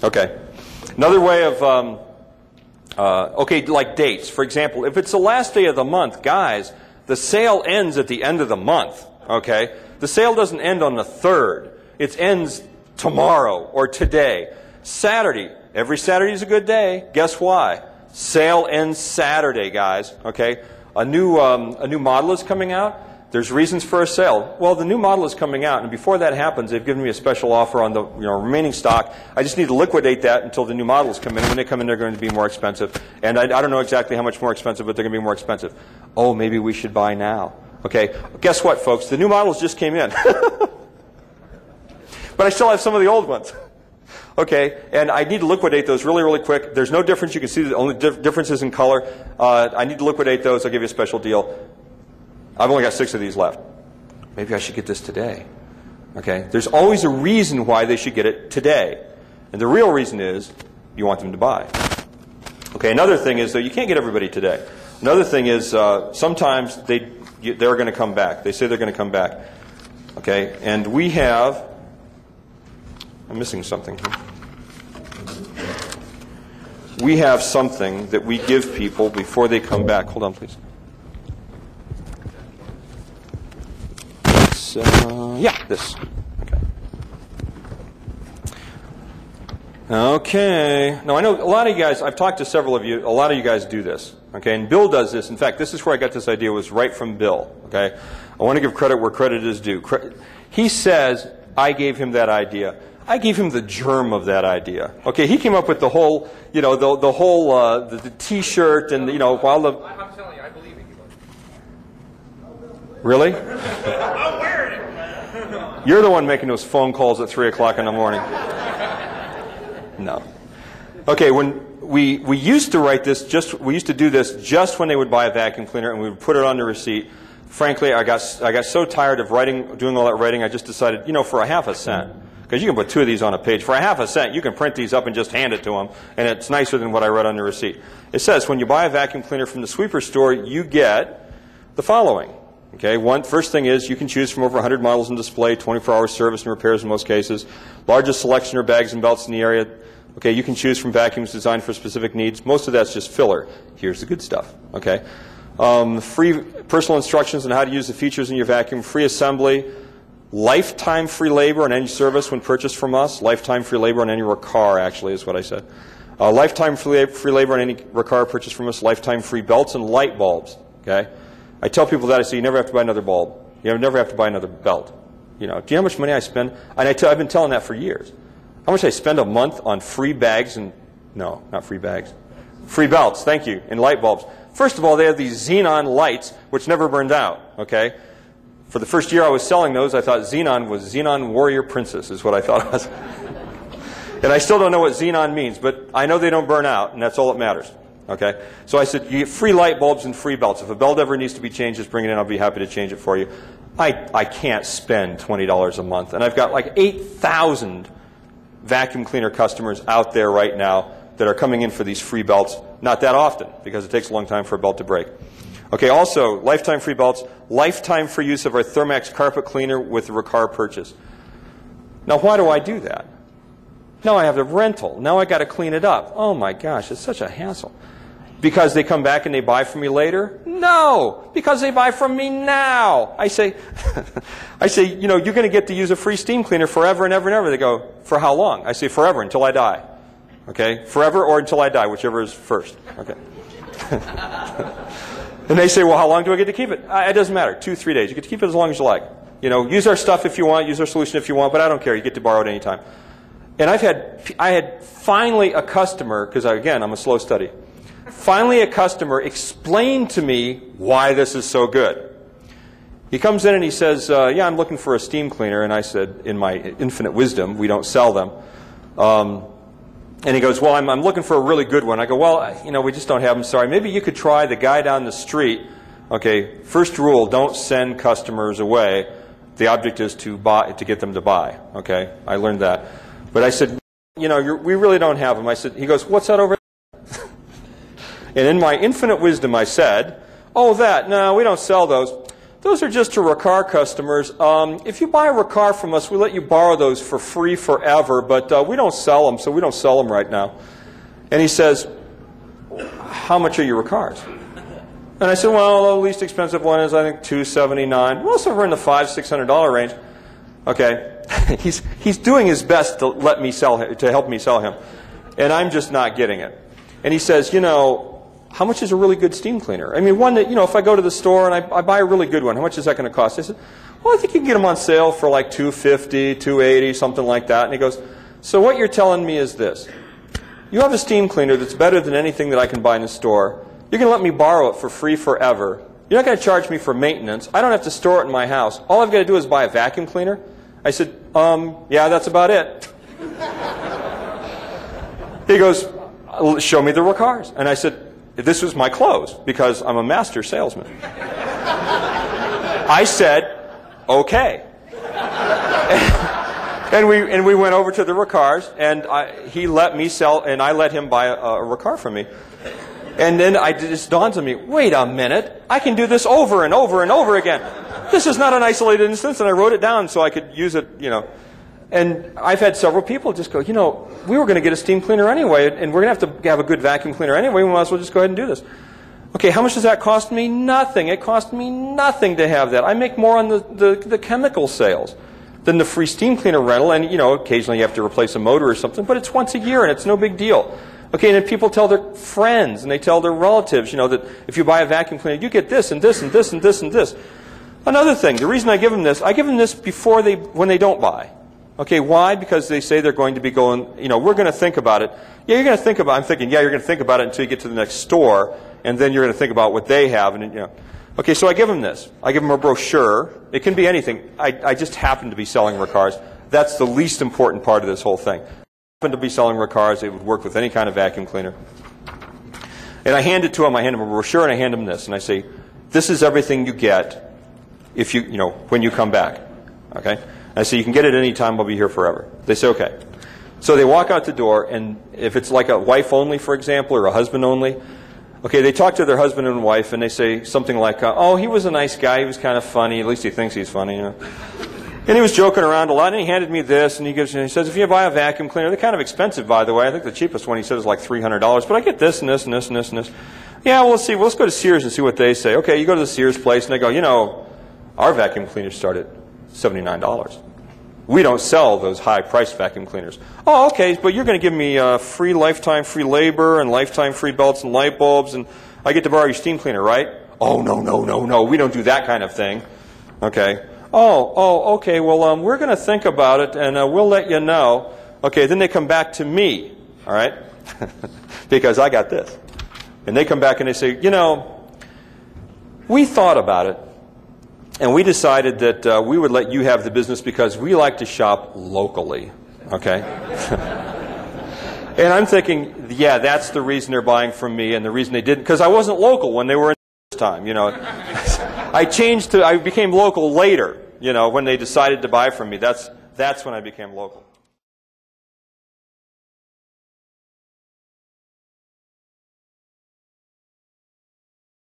Okay. Another way of, okay, like dates. For example, if it's the last day of the month, guys, the sale ends at the end of the month, okay? The sale doesn't end on the 3rd. It ends tomorrow or today. Saturday. Every Saturday is a good day. Guess why? Sale ends Saturday, guys, okay? A new model is coming out. There's reasons for a sale. Well, the new model is coming out, and before that happens, they've given me a special offer on the remaining stock. I just need to liquidate that until the new models come in. When they come in, they're going to be more expensive. And I don't know exactly how much more expensive, but they're going to be more expensive. Oh, maybe we should buy now. Okay, guess what, folks? The new models just came in. But I still have some of the old ones. Okay, and I need to liquidate those really, really quick. There's no difference. You can see the only difference is in color. I need to liquidate those. I'll give you a special deal. I've only got 6 of these left. Maybe I should get this today. Okay, there's always a reason why they should get it today. And the real reason is you want them to buy. Okay, another thing is, though, you can't get everybody today. Another thing is sometimes they're going to come back. They say they're going to come back. Okay, and we have, I'm missing something here. We have something that we give people before they come back. Hold on, please. Yeah, this. Okay. Okay. Now, I know a lot of you guys, I've talked to several of you, a lot of you guys do this. Okay, and Bill does this. In fact, this is where I got this idea, was right from Bill. Okay, I want to give credit where credit is due. He says, I gave him that idea. I gave him the germ of that idea. Okay, he came up with the whole, the T-shirt and, while the... I'm telling you, I believe in you. Really? I'm wearing it. You're the one making those phone calls at 3 o'clock in the morning. No. Okay, when we used to write this, we used to do this just when they would buy a vacuum cleaner, and we would put it on the receipt. Frankly, I got so tired of doing all that writing, I just decided, for a half a cent, because you can put 2 of these on a page. For a half a cent, you can print these up and just hand it to them, and it's nicer than what I wrote on the receipt. It says, when you buy a vacuum cleaner from the sweeper store, you get the following. Okay, first thing is you can choose from over 100 models in display, 24-hour service and repairs in most cases, largest selection of bags and belts in the area. Okay, you can choose from vacuums designed for specific needs. Most of that's just filler. Here's the good stuff. Okay, free personal instructions on how to use the features in your vacuum, free assembly, lifetime free labor on any service when purchased from us, lifetime free labor on any Reccar, actually, is what I said. Lifetime free labor on any Reccar purchased from us, lifetime free belts and light bulbs. Okay. I tell people that, I say, you never have to buy another bulb. You never have to buy another belt. Do you know how much money I spend? And I've been telling that for years. How much I spend a month on free bags and, no, not free bags. Free belts, thank you, and light bulbs. First of all, they have these xenon lights, which never burned out, okay? For the first year I was selling those, I thought xenon was Xenon Warrior Princess, is what I thought it was. And I still don't know what xenon means, but I know they don't burn out, and that's all that matters. Okay, so I said, you get free light bulbs and free belts. If a belt ever needs to be changed, just bring it in. I'll be happy to change it for you. I can't spend $20 a month. And I've got like 8,000 vacuum cleaner customers out there right now that are coming in for these free belts. Not that often, because it takes a long time for a belt to break. Okay, also, lifetime free belts, lifetime free use of our Thermax carpet cleaner with the Reccar purchase. Now, why do I do that? Now I have the rental. Now I got to clean it up. Oh my gosh, it's such a hassle. Because they come back and they buy from me later? No, because they buy from me now. I say, you're going to get to use a free steam cleaner forever and ever and ever. They go, for how long? I say, forever, until I die. Okay, forever or until I die, whichever is first. Okay. And they say, well, how long do I get to keep it? It doesn't matter, 2-3 days. You get to keep it as long as you like. Use our stuff if you want, use our solution if you want, but I don't care. You get to borrow it anytime. And I had finally a customer, because again, I'm a slow study. Finally, a customer explained to me why this is so good. He comes in and he says, yeah, I'm looking for a steam cleaner. And I said, in my infinite wisdom, we don't sell them. And he goes, well, I'm looking for a really good one. I go, well, we just don't have them. Sorry. Maybe you could try the guy down the street. Okay, first rule, don't send customers away. The object is to get them to buy. Okay, I learned that. But I said, we really don't have them. He goes, what's that over there? And in my infinite wisdom, I said, oh, that, no, we don't sell those. those are just to Ricard customers. If you buy a Ricard from us, we let you borrow those for free forever, but we don't sell them, so we don't sell them right now. And he says, how much are your Ricards? And I said, well, the least expensive one is, I think, $279. Well, somewhere in the $500, $600 range. Okay, he's doing his best to let me sell him, to help me sell him, and I'm just not getting it. And he says, you know, how much is a really good steam cleaner? I mean, one that, you know, if I go to the store and I buy a really good one, how much is that going to cost? I said, well, I think you can get them on sale for like $250, $280, something like that. And he goes, so what you're telling me is this. You have a steam cleaner that's better than anything that I can buy in the store. You're going to let me borrow it for free forever. You're not going to charge me for maintenance. I don't have to store it in my house. All I've got to do is buy a vacuum cleaner. I said, yeah, that's about it. He goes, show me the Ricards. And I said, this was my close, because I'm a master salesman. I said, okay. and we went over to the Ricards, and he let me sell, and I let him buy a Ricard from me. And then it just dawned on me, wait a minute, I can do this over and over and over again. This is not an isolated instance, and I wrote it down so I could use it, you know. And I've had several people just go, you know, we were going to get a steam cleaner anyway, and we're going to have a good vacuum cleaner anyway, we might as well just go ahead and do this. Okay, how much does that cost me? Nothing. It cost me nothing to have that. I make more on the chemical sales than the free steam cleaner rental, and, you know, occasionally you have to replace a motor or something, but it's once a year, and it's no big deal. Okay, and then people tell their friends, and they tell their relatives, you know, that if you buy a vacuum cleaner, you get this, and this, and this, and this, and this. Another thing, the reason I give them this before when they don't buy. Okay, why? Because they say they're going to be going, you know, we're going to think about it. Yeah, you're going to think about it. I'm thinking, yeah, you're going to think about it until you get to the next store, and then you're going to think about what they have. And, you know. Okay, so I give them this. I give them a brochure. It can be anything. I just happen to be selling Ricards. That's the least important part of this whole thing. I happen to be selling Ricards. They would work with any kind of vacuum cleaner. And I hand it to them. I hand them a brochure, and I hand them this. And I say, this is everything you get if you know, when you come back. Okay? I say, you can get it any time, I'll be here forever. They say, okay. So they walk out the door, and if it's like a wife only, for example, or a husband only, okay, they talk to their husband and wife, and they say something like, oh, he was a nice guy, he was kind of funny, at least he thinks he's funny, you know. And he was joking around a lot, and he handed me this, and he says, if you buy a vacuum cleaner, they're kind of expensive, by the way. I think the cheapest one he said is like $300, but I get this and this and this and this and this. Yeah, well, let's see. Well, let's go to Sears and see what they say. Okay, you go to the Sears place, and they go, you know, our vacuum cleaners start at $79. We don't sell those high-priced vacuum cleaners. Oh, okay, but you're going to give me free lifetime free labor and lifetime free belts and light bulbs, and I get to borrow your steam cleaner, right? Oh, no, we don't do that kind of thing. Okay. Oh, okay, well, we're going to think about it, and we'll let you know. Okay, then they come back to me, all right, because I got this. And they come back and they say, you know, we thought about it, and we decided that we would let you have the business because we like to shop locally, okay? And I'm thinking, yeah, that's the reason they're buying from me, and the reason they didn't, because I wasn't local when they were in this time, you know. I became local later, you know, when they decided to buy from me. That's when I became local.